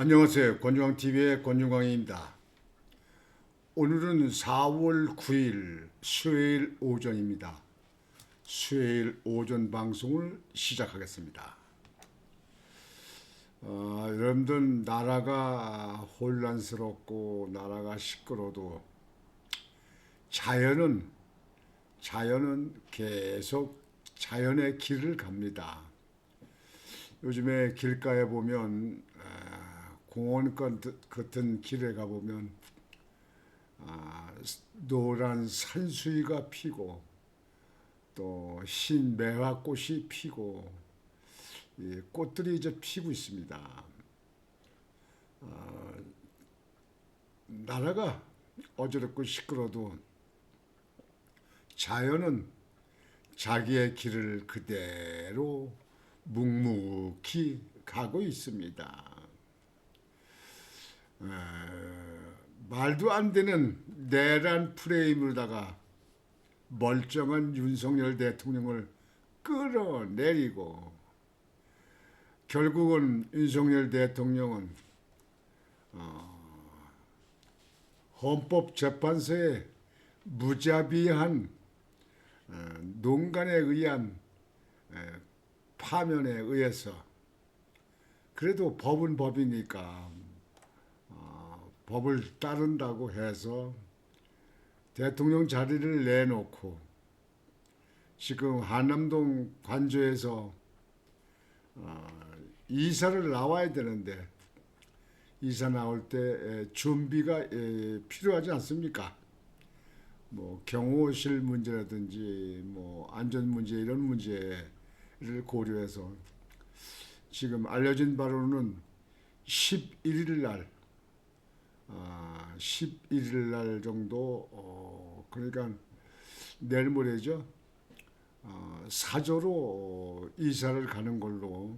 안녕하세요. 권중광TV의 권중광입니다. 오늘은 4월 9일 수요일 오전입니다. 수요일 오전 방송을 시작하겠습니다. 여러분들 나라가 혼란스럽고 나라가 시끄러워도 자연은 계속 자연의 길을 갑니다. 요즘에 길가에 보면 공원 같은 길에 가보면 노란 산수유가 피고 또 흰 매화꽃이 피고 꽃들이 이제 피고 있습니다. 나라가 어지럽고 시끄러도 자연은 자기의 길을 그대로 묵묵히 가고 있습니다. 말도 안 되는 내란 프레임으로다가 멀쩡한 윤석열 대통령을 끌어내리고 결국은 윤석열 대통령은 헌법재판소의 무자비한 농간에 의한 파면에 의해서 그래도 법은 법이니까 법을 따른다고 해서 대통령 자리를 내놓고 지금 한남동 관저에서 이사를 나와야 되는데 이사 나올 때 준비가 필요하지 않습니까? 뭐 경호실 문제라든지 뭐 안전 문제 이런 문제를 고려해서 지금 알려진 바로는 11일 날 11일 날 정도 그러니까 내일 모레죠. 사저로 이사를 가는 걸로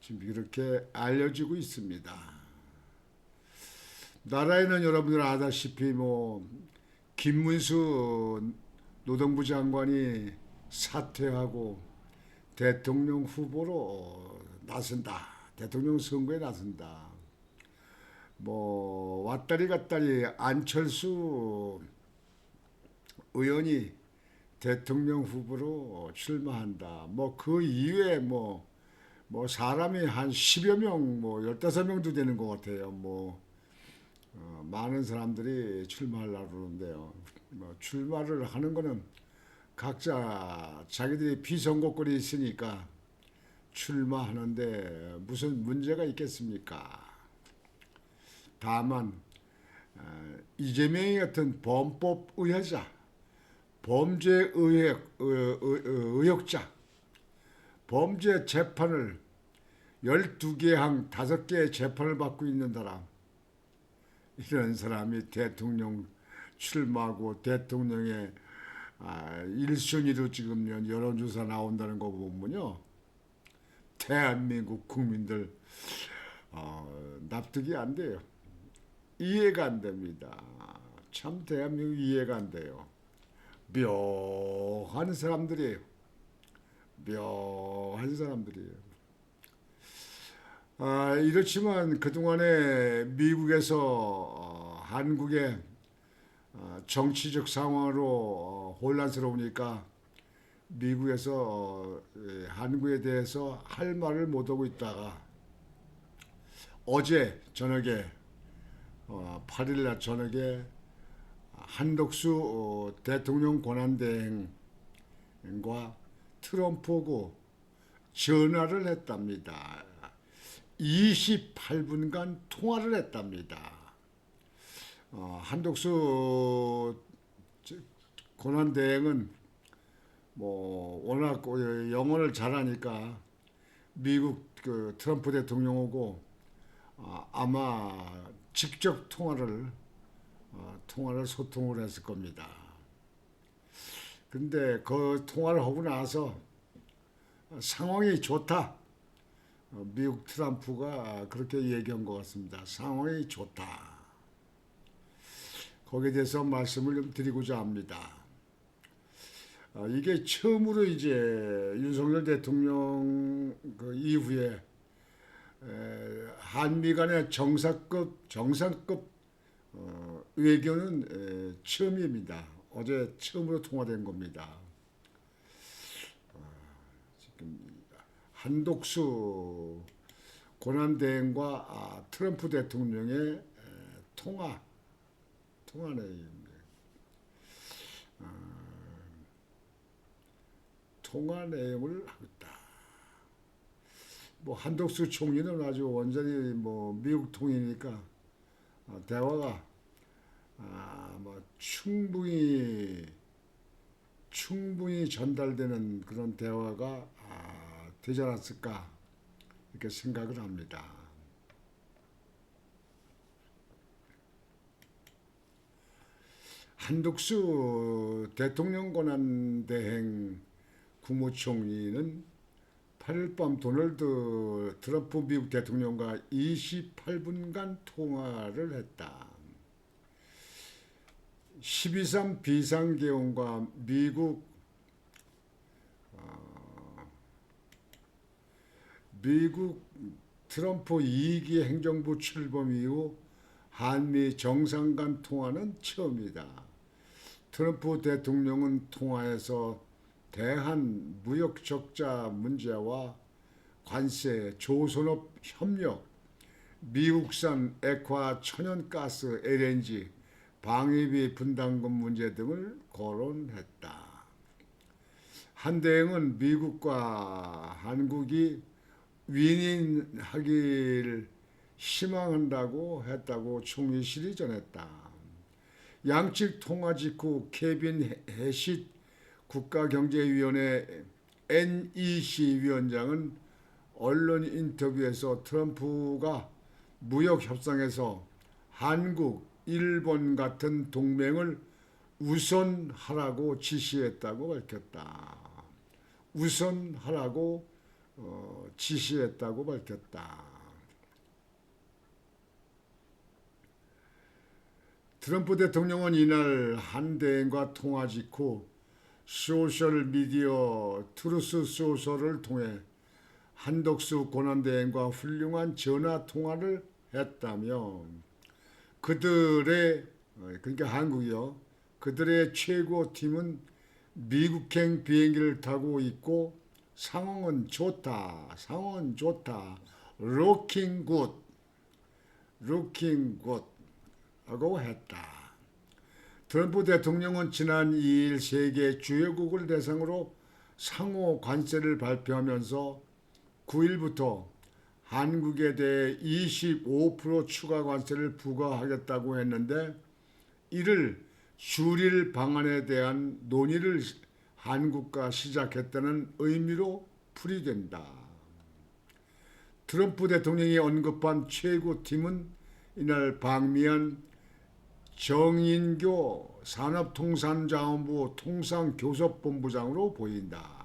지금 이렇게 알려지고 있습니다. 나라에는 여러분들 아다시피 뭐 김문수 노동부 장관이 사퇴하고 대통령 후보로 나선다. 대통령 선거에 나선다. 뭐 왔다리 갔다리 안철수 의원이 대통령 후보로 출마한다. 뭐 그 이외에 뭐 사람이 한 10여 명, 뭐 15명도 되는 것 같아요. 뭐 많은 사람들이 출마하려고 그러는데요. 뭐 출마를 하는 거는 각자 자기들이 비선거권이 있으니까 출마하는데 무슨 문제가 있겠습니까? 다만 이재명이 같은 범법 의혹자, 범죄 의혹자, 범죄 재판을 12개 항 5개의 재판을 받고 있는 사람, 이런 사람이 대통령 출마하고 대통령의 1순위로 지금 여론조사 나온다는 거 보면요, 대한민국 국민들 납득이 안 돼요. 이해가 안 됩니다. 참 대한민국 이해가 안 돼요. 묘한 사람들이에요. 묘한 사람들이에요. 이렇지만 그동안에 미국에서 한국의 정치적 상황으로 혼란스러우니까 미국에서 한국에 대해서 할 말을 못하고 있다가 어제 저녁에 8일날 저녁에 한덕수 대통령 권한대행과 트럼프하고 전화를 했답니다. 28분간 통화를 했답니다. 한덕수 권한대행은 뭐 워낙 영어를 잘하니까 미국 그 트럼프 대통령하고 아마 직접 소통을 했을 겁니다. 근데 그 통화를 하고 나서 상황이 좋다. 미국 트럼프가 그렇게 얘기한 것 같습니다. 상황이 좋다. 거기에 대해서 말씀을 좀 드리고자 합니다. 이게 처음으로 이제 윤석열 대통령 그 이후에 한미 간의 정상급 외교는 처음입니다. 어제 처음으로 통화된 겁니다. 지금 한독수 고난대행과 트럼프 대통령의 통화 내용입니다. 통화 내용을 하고 있다. 뭐 한독수 총리는 아주 완전히 뭐 미국 통이니까 대화가 뭐 충분히 전달되는 그런 대화가 되지 않았을까 이렇게 생각을 합니다. 한독수 대통령 권한대행 국무총리는 8일 밤 도널드 트럼프 미국 대통령과 28분간 통화를 했다. 12.3 비상계엄과 미국 트럼프 2기 행정부 출범 이후 한미 정상 간 통화는 처음이다. 트럼프 대통령은 통화에서 대한 무역 적자 문제와 관세, 조선업 협력, 미국산 액화 천연가스 LNG, 방위비 분담금 문제 등을 거론했다. 한 대행은 미국과 한국이 윈윈하기를 희망한다고 했다고 총리실이 전했다. 양측 통화 직후 케빈 해싯 국가경제위원회 NEC 위원장은 언론 인터뷰에서 트럼프가 무역 협상에서 한국, 일본 같은 동맹을 우선하라고 지시했다고 밝혔다. 우선하라고 지시했다고 밝혔다. 트럼프 대통령은 이날 한 대행과 통화 직후 소셜미디어 트루스 소셜을 통해 한덕수 권한대행과 훌륭한 전화통화를 했다며 그러니까 한국이요. 그들의 최고팀은 미국행 비행기를 타고 있고 상황은 좋다. looking good 하고 했다. 트럼프 대통령은 지난 2일 세계 주요국을 대상으로 상호 관세를 발표하면서 9일부터 한국에 대해 25% 추가 관세를 부과하겠다고 했는데 이를 줄일 방안에 대한 논의를 한국과 시작했다는 의미로 풀이된다. 트럼프 대통령이 언급한 최고팀은 이날 방미한 정인교 산업통상자원부 통상교섭본부장으로 보인다.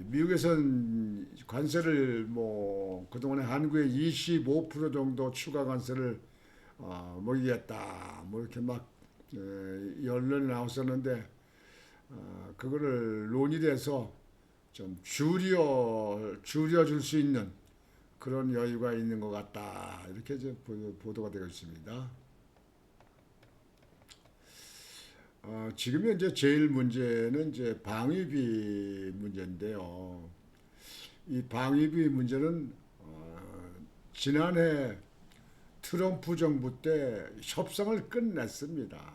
미국에서는 관세를 그동안에 한국에 25% 정도 추가 관세를 먹이겠다 이렇게 막 연론이 나왔었는데 그거를 논의돼서 좀 줄여줄 수 있는 그런 여유가 있는 것 같다 이렇게 이제 보도가 되고 있습니다. 지금 현재 제일 문제는 이제 방위비 문제인데요. 이 방위비 문제는 지난해 트럼프 정부 때 협상을 끝냈습니다.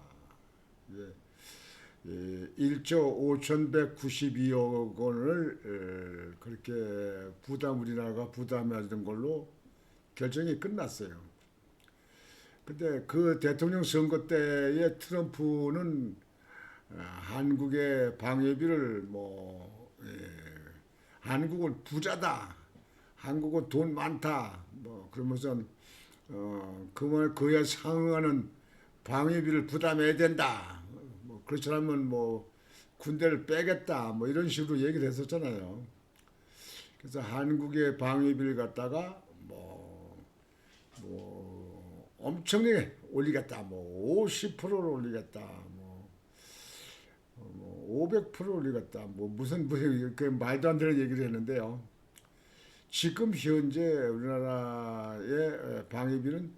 1조 5,192억 원을 그렇게 우리나라가 부담해야 되는 걸로 결정이 끝났어요. 근데 그 대통령 선거 때에 트럼프는 한국의 방위비를 한국은 부자다, 한국은 돈 많다, 그러면서 그에 상응하는 방위비를 부담해야 된다. 그렇지 않으면 군대를 빼겠다. 이런 식으로 얘기를 했었잖아요. 그래서 한국의 방위비를 갖다가 엄청나게 올리겠다. 50%를 올리겠다. 500% 올리겠다. 무슨 그 말도 안 되는 얘기를 했는데요. 지금 현재 우리나라의 방위비는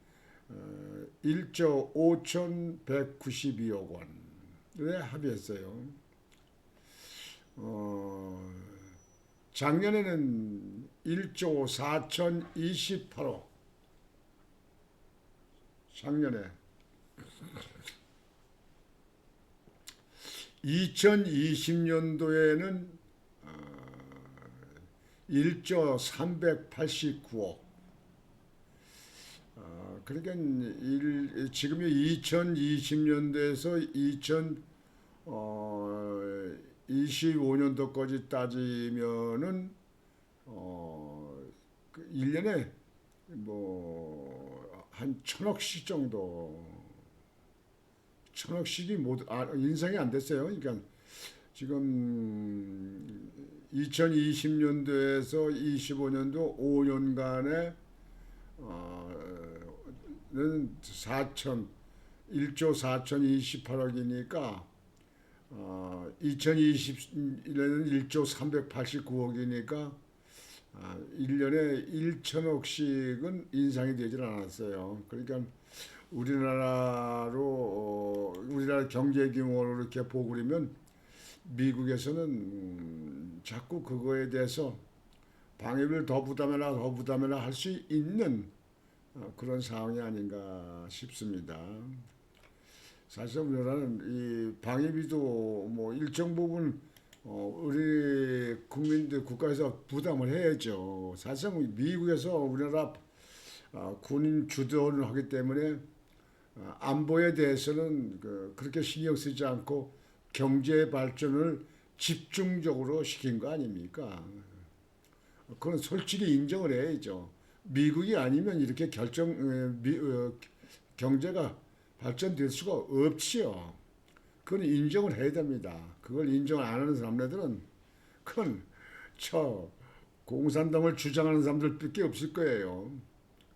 1조 5,192억 원에 합의했어요. 작년에는 1조 4,028억. 작년에 2020년도에는 1조 389억. 그러니까 지금이 2020년도에서 2025년도까지 따지면은 그 1년에 뭐 한 1,000억씩 정도, 1,000억씩이 모두 인상이 안 됐어요. 그러니까 지금 2020년도에서 25년도 5년간에 는 1조 4,028억이니까 2021년에는 1조 389억이니까 1년에 1,000억씩은 인상이 되질 않았어요. 그러니까 우리나라 경제 규모로 이렇게 보고 그러면 미국에서는 자꾸 그거에 대해서 방위비를 더 부담해라 할 수 있는 그런 상황이 아닌가 싶습니다. 사실 우리나라는 이 방위비도 뭐 일정 부분 우리 국민들 국가에서 부담을 해야죠. 사실상 미국에서 우리나라 군인 주둔을 하기 때문에 안보에 대해서는 그렇게 신경 쓰지 않고 경제 발전을 집중적으로 시킨 거 아닙니까? 그건 솔직히 인정을 해야죠. 미국이 아니면 이렇게 경제가 발전될 수가 없지요. 그건 인정을 해야 됩니다. 그걸 인정을 안 하는 사람들은 그건 공산당을 주장하는 사람들밖에 없을 거예요.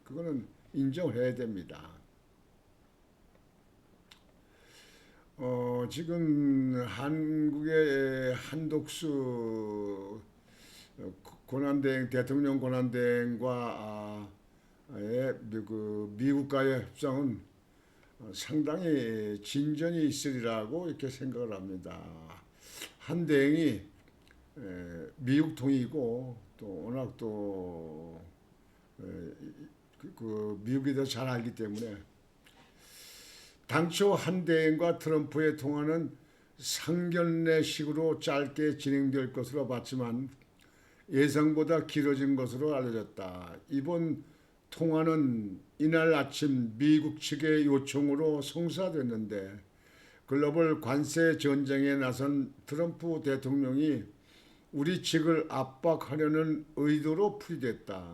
그거는 인정을 해야 됩니다. 지금 한국의 한독수 대통령 권한대행과 미국과의 협상은 상당히 진전이 있으리라고 이렇게 생각을 합니다. 한 대행이 미국 통이고 또 워낙 또 미국에 대해서 잘 알기 때문에 당초 한 대행과 트럼프의 통화는 상견례식으로 짧게 진행될 것으로 봤지만 예상보다 길어진 것으로 알려졌다. 이번 통화는 이날 아침 미국 측의 요청으로 성사됐는데 글로벌 관세 전쟁에 나선 트럼프 대통령이 우리 측을 압박하려는 의도로 풀이됐다.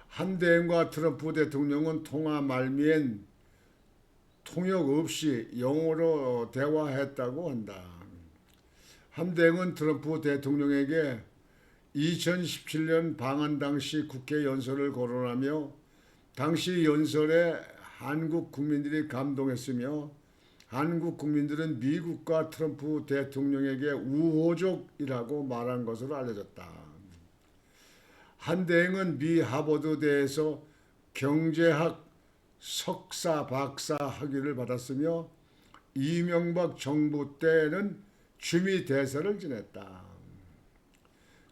한 대행과 트럼프 대통령은 통화 말미엔 통역 없이 영어로 대화했다고 한다. 한 대행은 트럼프 대통령에게 2017년 방한 당시 국회 연설을 거론하며 당시 연설에 한국 국민들이 감동했으며 한국 국민들은 미국과 트럼프 대통령에게 우호적이라고 말한 것으로 알려졌다. 한 대행은 미 하버드대에서 경제학 석사, 박사 학위를 받았으며 이명박 정부 때는 주미 대사를 지냈다.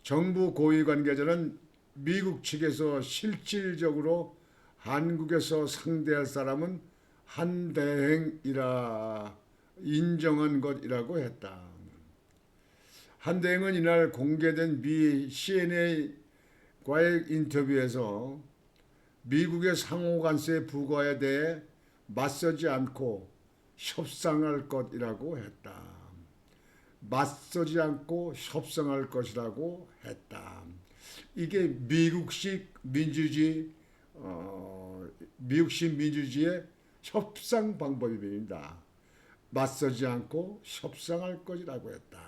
정부 고위 관계자는 미국 측에서 실질적으로 한국에서 상대할 사람은 한 대행이라 인정한 것이라고 했다. 한 대행은 이날 공개된 미 CNA과의 인터뷰에서 미국의 상호관세 부과에 대해 맞서지 않고 협상할 것이라고 했다. 맞서지 않고 협상할 것이라고 했다. 이게 미국식 민주주의의 협상 방법입니다. 맞서지 않고 협상할 것이라고 했다.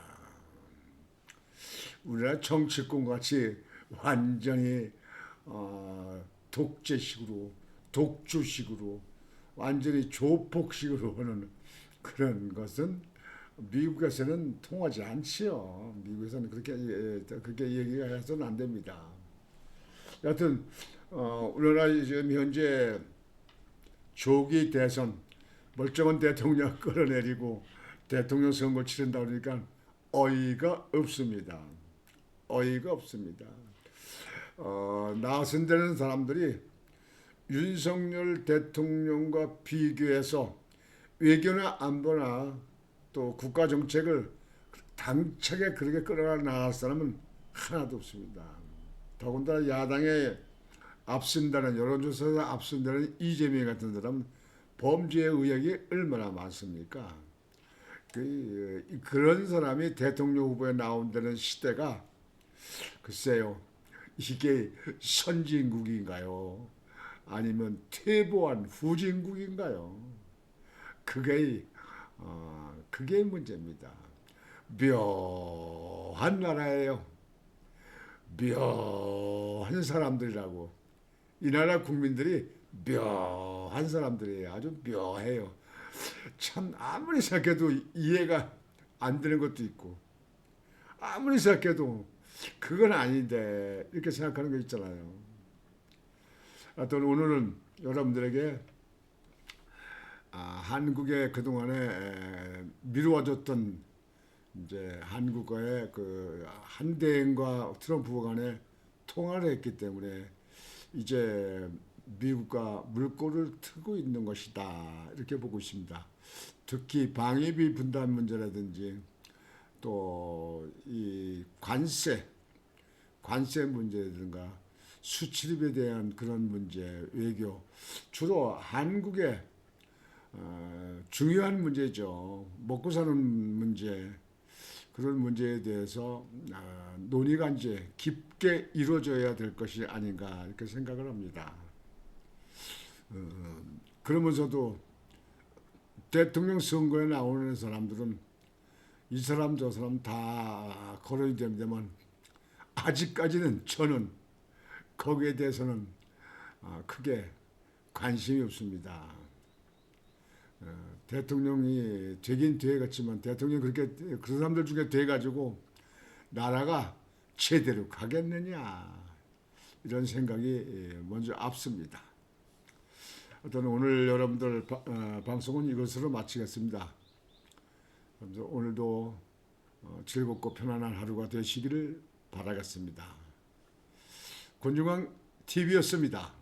우리나라 정치권 같이 완전히 독재식으로, 독주식으로, 완전히 조폭식으로 하는 그런 것은 미국에서는 통하지 않지요. 미국에서는 그렇게 얘기가 해서는 안 됩니다. 여하튼 우리나라 지금 현재 조기 대선 멀쩡한 대통령 끌어내리고 대통령 선거 치른다 그러니까 어이가 없습니다. 어이가 없습니다. 나선되는 사람들이 윤석열 대통령과 비교해서 외교나 안보나 또 국가 정책을 당차게 그렇게 끌어나갈 사람은 하나도 없습니다. 더군다나 야당에 앞선다는 여론조사에서 앞선다는 이재명 같은 사람은 범죄의 의혹이 얼마나 많습니까? 그런 사람이 대통령 후보에 나온다는 시대가 글쎄요, 이게 선진국인가요? 아니면 퇴보한 후진국인가요? 그게 문제입니다. 묘한 나라예요. 묘한 사람들이라고. 이 나라 국민들이 묘한 사람들이에요. 아주 묘해요. 참 아무리 생각해도 이해가 안 되는 것도 있고 아무리 생각해도 그건 아닌데 이렇게 생각하는 거 있잖아요. 하여튼 오늘은 여러분들에게 한국의 그동안에 미루어졌던 이제 한국과의 그 한대행과 트럼프 간의 통화를 했기 때문에 이제 미국과 물꼬를 트고 있는 것이다 이렇게 보고 있습니다. 특히 방위비 분담 문제라든지 또 이 관세 문제든가 수출입에 대한 그런 문제, 외교 주로 한국의 중요한 문제죠. 먹고 사는 문제 그런 문제에 대해서 논의가 이제 깊게 이루어져야 될 것이 아닌가 이렇게 생각을 합니다. 그러면서도 대통령 선거에 나오는 사람들은 이 사람 저 사람 다 거론이 됩니다만 아직까지는 저는 거기에 대해서는 크게 관심이 없습니다. 대통령이 되긴 되겠지만 대통령이 그렇게 그런 사람들 중에 돼가지고 나라가 제대로 가겠느냐 이런 생각이 먼저 앞섭니다. 어떤 오늘 여러분들 방송은 이것으로 마치겠습니다. 그래서 오늘도 즐겁고 편안한 하루가 되시기를 바라겠습니다. 권중광 TV였습니다.